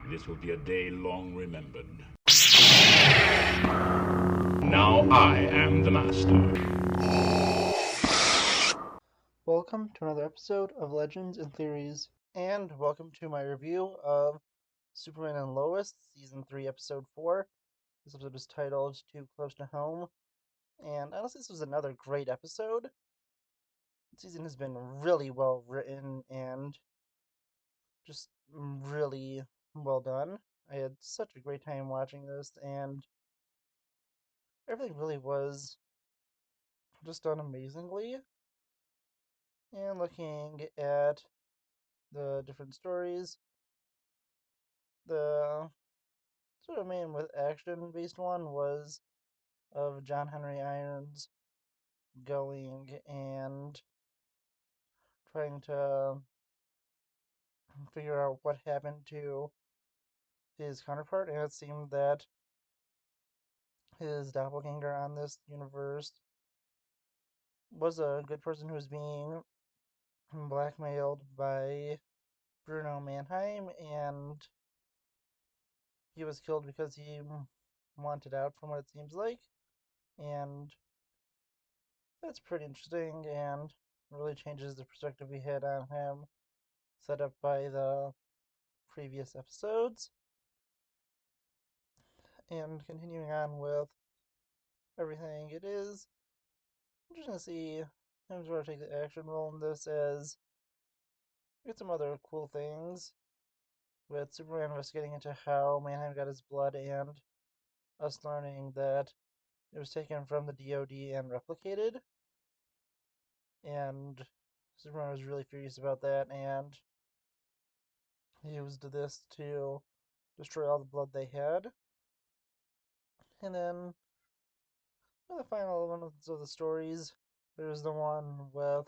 This will be a day long remembered. Now I am the master. Welcome to another episode of Legends and Theories, and welcome to my review of Superman and Lois, Season 3, Episode 4. This episode is titled Too Close to Home, and honestly, this was another great episode. The season has been really well written and just really well done. I had such a great time watching this, and everything really was just done amazingly. And looking at the different stories, the sort of main with action based one was of John Henry Irons going and trying to figure out what happened to his counterpart, and it seemed that his doppelganger on this universe was a good person who was being blackmailed by Bruno Mannheim, and he was killed because he wanted out, from what it seems like. And that's pretty interesting and really changes the perspective we had on him, set up by the previous episodes. And continuing on with everything, it is interesting to see him sort of take the action role in this, as we get some other cool things with Superman investigating into how Mannheim got his blood, and us learning that it was taken from the DoD and replicated. And Superman was really furious about that, and he used this to destroy all the blood they had. And then the final one of the stories, there's the one with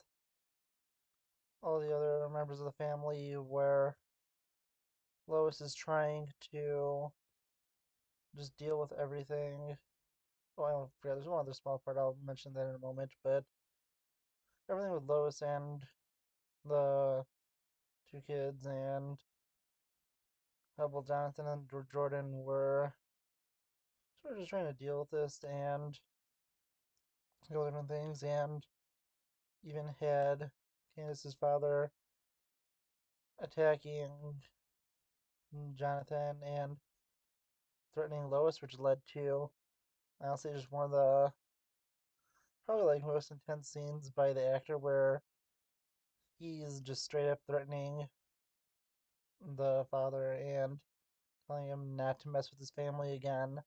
all the other members of the family where Lois is trying to just deal with everything. Oh, I forgot, there's one other small part, I'll mention that in a moment, but everything with Lois and the two kids and Hubble, Jonathan, and Jordan were sort of just trying to deal with this and go different things, and even had Candace's father attacking Jonathan and threatening Lois, which led to honestly just one of the probably like most intense scenes by the actor, where he's just straight up threatening the father and telling him not to mess with his family again.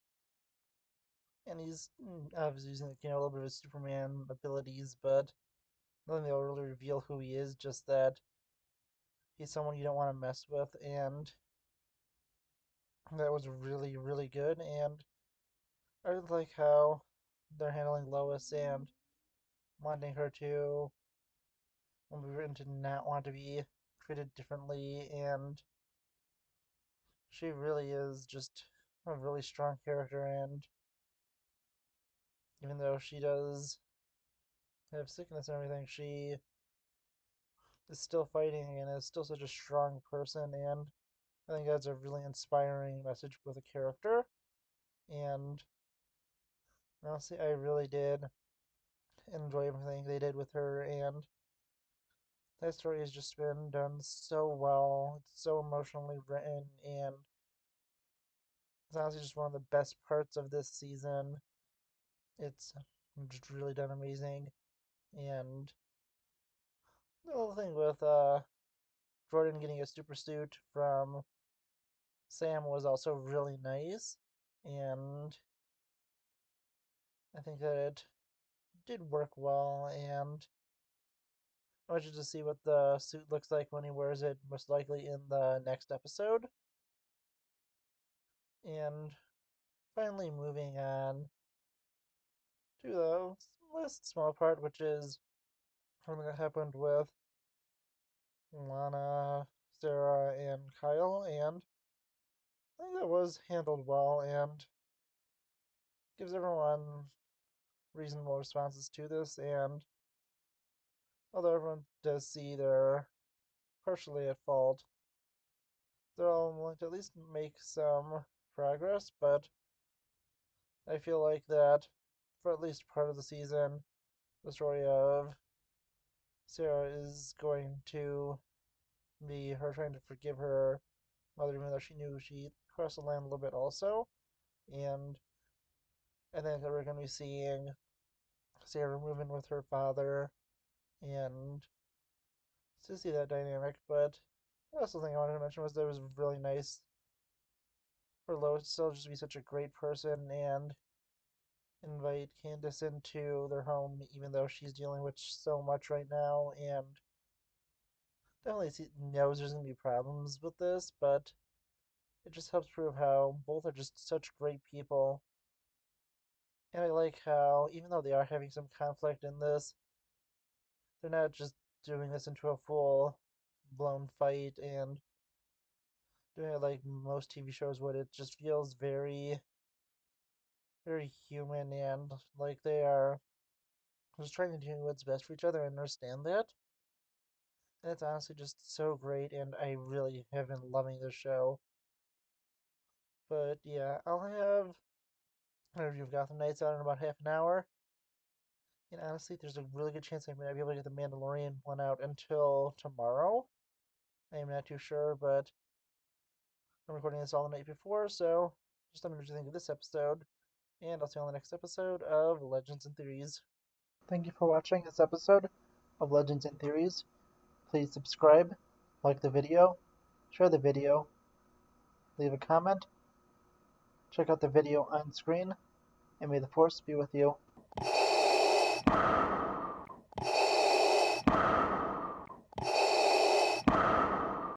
And he's obviously using a little bit of his Superman abilities, but nothing that'll really reveal who he is. Just that he's someone you don't want to mess with, and that was really really good. And I really like how they're handling Lois and wanting her to and to not want to be treated differently, and she really is just a really strong character. And even though she does have sickness and everything, she is still fighting and is still such a strong person. And I think that's a really inspiring message with a character. And honestly, I really did enjoy everything they did with her, and that story has just been done so well. It's so emotionally written, and it's honestly just one of the best parts of this season. It's just really done amazing. And the whole thing with Jordan getting a super suit from Sam was also really nice. And I think that it did work well. And I want you to see what the suit looks like when he wears it, most likely in the next episode. And finally, moving on to the last small part, which is something that happened with Lana, Sarah, and Kyle. And I think that was handled well and gives everyone reasonable responses to this. And although everyone does see they're partially at fault, they're all willing to at least make some progress, but I feel like that for at least part of the season, the story of Sarah is going to be her trying to forgive her mother, even though she knew she crossed the line a little bit also. And I think that we're going to be seeing Sarah move in with her father and to see that dynamic. But the last thing I wanted to mention was that it was really nice for Lois still just to be such a great person and invite Candace into their home, even though she's dealing with so much right now, and definitely knows there's gonna be problems with this, but it just helps prove how both are just such great people. And I like how, even though they are having some conflict in this, they're not just doing this into a full blown fight and doing it like most TV shows would. It just feels very, very human and like they are just trying to do what's best for each other and understand that. And it's honestly just so great, and I really have been loving this show. But yeah, I'll have a review of Gotham Knights out in about half an hour. And honestly, there's a really good chance I may not be able to get the Mandalorian one out until tomorrow. I am not too sure, but I'm recording this all the night before, so just let me know what you think of this episode. And I'll see you on the next episode of Legends and Theories. Thank you for watching this episode of Legends and Theories. Please subscribe, like the video, share the video, leave a comment, check out the video on screen, and may the Force be with you.